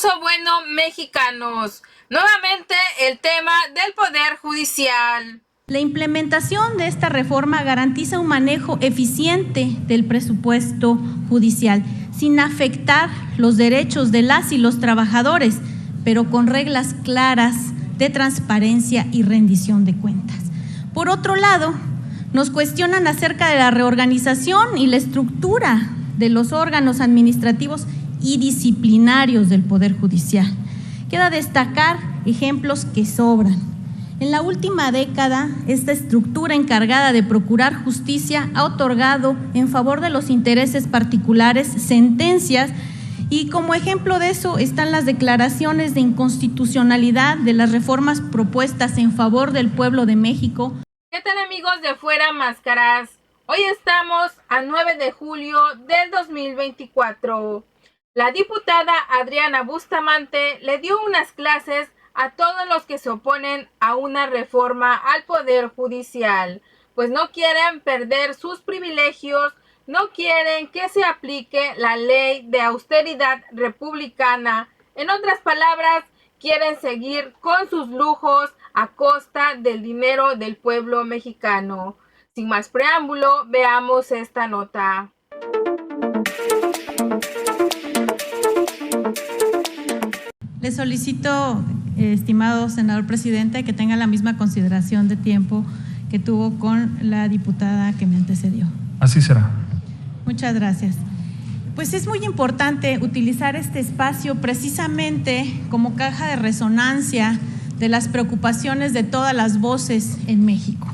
Uso bueno, mexicanos. Nuevamente el tema del Poder Judicial. La implementación de esta reforma garantiza un manejo eficiente del presupuesto judicial, sin afectar los derechos de las y los trabajadores, pero con reglas claras de transparencia y rendición de cuentas. Por otro lado, nos cuestionan acerca de la reorganización y la estructura de los órganos administrativos y disciplinarios del Poder Judicial. Queda destacar ejemplos que sobran. En la última década, esta estructura encargada de procurar justicia ha otorgado en favor de los intereses particulares sentencias, y como ejemplo de eso están las declaraciones de inconstitucionalidad de las reformas propuestas en favor del pueblo de México. ¿Qué tal, amigos de Fuera Máscaras? Hoy estamos a 9 de julio del 2024. La diputada Adriana Bustamante le dio unas clases a todos los que se oponen a una reforma al Poder Judicial, pues no quieren perder sus privilegios, no quieren que se aplique la ley de austeridad republicana. En otras palabras, quieren seguir con sus lujos a costa del dinero del pueblo mexicano. Sin más preámbulo, veamos esta nota. Le solicito, estimado senador presidente, que tenga la misma consideración de tiempo que tuvo con la diputada que me antecedió. Así será. Muchas gracias. Pues es muy importante utilizar este espacio precisamente como caja de resonancia de las preocupaciones de todas las voces en México.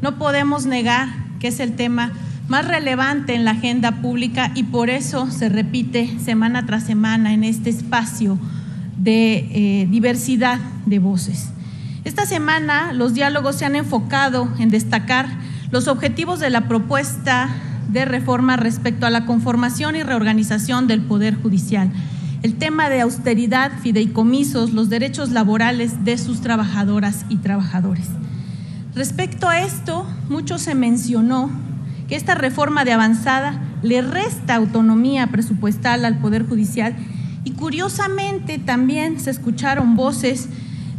No podemos negar que es el tema más relevante en la agenda pública y por eso se repite semana tras semana en este espacio de diversidad de voces. Esta semana los diálogos se han enfocado en destacar los objetivos de la propuesta de reforma respecto a la conformación y reorganización del Poder Judicial, el tema de austeridad, fideicomisos, los derechos laborales de sus trabajadoras y trabajadores. Respecto a esto, mucho se mencionó que esta reforma de avanzada le resta autonomía presupuestal al Poder Judicial y curiosamente también se escucharon voces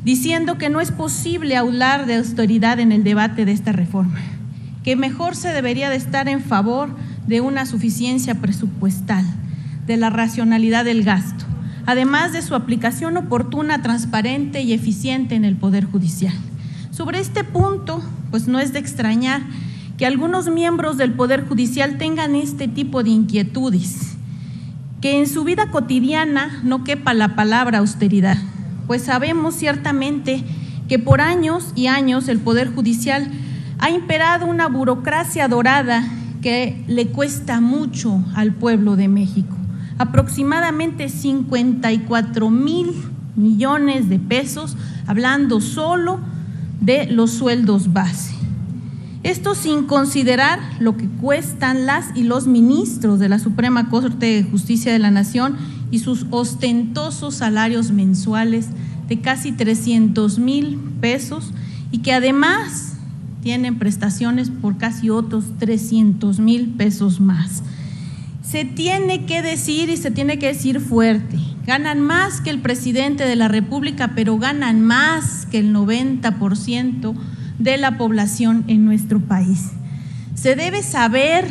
diciendo que no es posible hablar de austeridad en el debate de esta reforma, que mejor se debería de estar en favor de una suficiencia presupuestal, de la racionalidad del gasto, además de su aplicación oportuna, transparente y eficiente en el Poder Judicial. Sobre este punto, pues no es de extrañar que algunos miembros del Poder Judicial tengan este tipo de inquietudes, que en su vida cotidiana no quepa la palabra austeridad, pues sabemos ciertamente que por años y años el Poder Judicial ha imperado una burocracia dorada que le cuesta mucho al pueblo de México, aproximadamente 54,000 millones de pesos, hablando solo de los sueldos base. Esto sin considerar lo que cuestan las y los ministros de la Suprema Corte de Justicia de la Nación y sus ostentosos salarios mensuales de casi 300,000 pesos y que además tienen prestaciones por casi otros 300,000 pesos más. Se tiene que decir y se tiene que decir fuerte, ganan más que el presidente de la República, pero ganan más que el 90% de la población en nuestro país. Se debe saber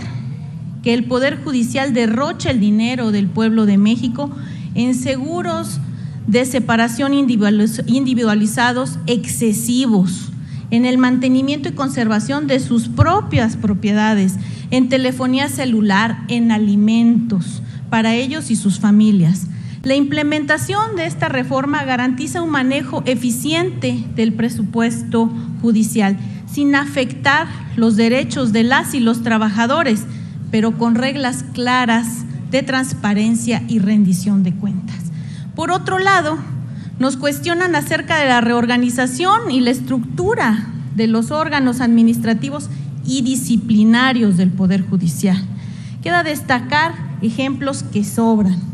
que el Poder Judicial derrocha el dinero del pueblo de México en seguros de separación individualizados excesivos, en el mantenimiento y conservación de sus propias propiedades, en telefonía celular, en alimentos para ellos y sus familias. La implementación de esta reforma garantiza un manejo eficiente del presupuesto judicial, sin afectar los derechos de las y los trabajadores, pero con reglas claras de transparencia y rendición de cuentas. Por otro lado, nos cuestionan acerca de la reorganización y la estructura de los órganos administrativos y disciplinarios del Poder Judicial. Queda destacar ejemplos que sobran.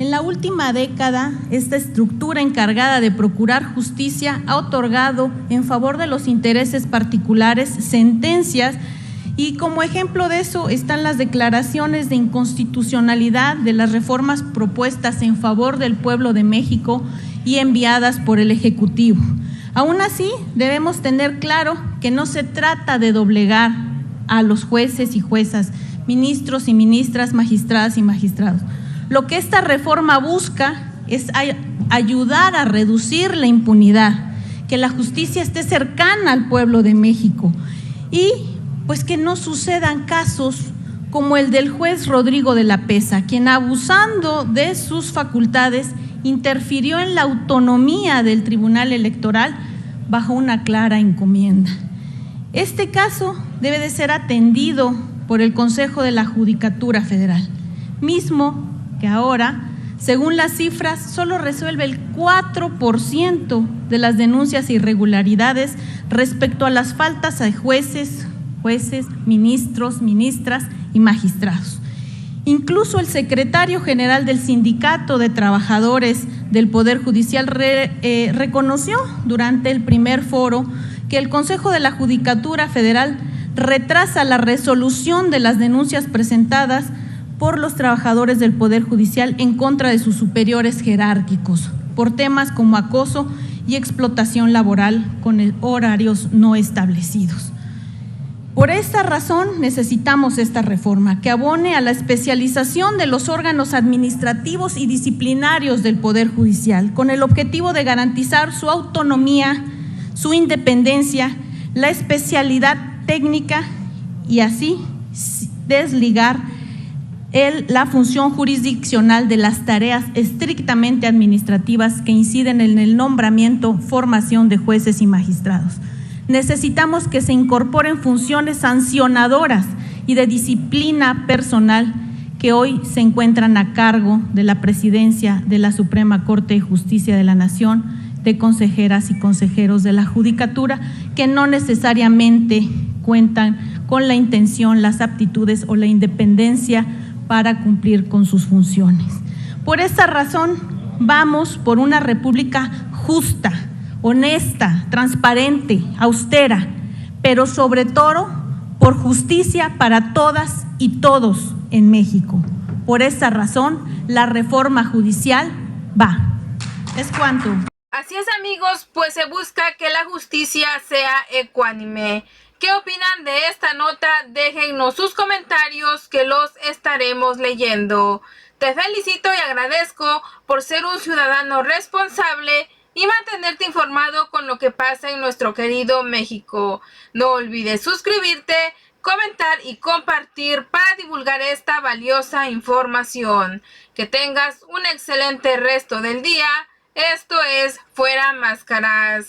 En la última década, esta estructura encargada de procurar justicia ha otorgado en favor de los intereses particulares sentencias, Y como ejemplo de eso están las declaraciones de inconstitucionalidad de las reformas propuestas en favor del pueblo de México y enviadas por el Ejecutivo. Aún así, debemos tener claro que no se trata de doblegar a los jueces y juezas, ministros y ministras, magistradas y magistrados. Lo que esta reforma busca es ayudar a reducir la impunidad, que la justicia esté cercana al pueblo de México y pues que no sucedan casos como el del juez Rodrigo de la Peza, quien abusando de sus facultades interfirió en la autonomía del Tribunal Electoral bajo una clara encomienda. Este caso debe de ser atendido por el Consejo de la Judicatura Federal, mismo que ahora, según las cifras, solo resuelve el 4% de las denuncias e irregularidades respecto a las faltas a jueces, ministros, ministras y magistrados. Incluso el secretario general del Sindicato de Trabajadores del Poder Judicial reconoció durante el primer foro que el Consejo de la Judicatura Federal retrasa la resolución de las denuncias presentadas por los trabajadores del Poder Judicial en contra de sus superiores jerárquicos por temas como acoso y explotación laboral con horarios no establecidos. Por esta razón necesitamos esta reforma que abone a la especialización de los órganos administrativos y disciplinarios del Poder Judicial con el objetivo de garantizar su autonomía, su independencia, la especialidad técnica y así desligar la función jurisdiccional de las tareas estrictamente administrativas que inciden en el nombramiento, formación de jueces y magistrados. Necesitamos que se incorporen funciones sancionadoras y de disciplina personal que hoy se encuentran a cargo de la presidencia de la Suprema Corte de Justicia de la Nación, de consejeras y consejeros de la Judicatura, que no necesariamente cuentan con la intención, las aptitudes o la independencia para cumplir con sus funciones. Por esta razón, vamos por una república justa, honesta, transparente, austera, pero sobre todo por justicia para todas y todos en México. Por esa razón, la reforma judicial va. Es cuanto. Así es, amigos, pues se busca que la justicia sea ecuánime. ¿Qué opinan de esta nota? Déjennos sus comentarios que los estaremos leyendo. Te felicito y agradezco por ser un ciudadano responsable y mantenerte informado con lo que pasa en nuestro querido México. No olvides suscribirte, comentar y compartir para divulgar esta valiosa información. Que tengas un excelente resto del día. Esto es Fuera Máscaras.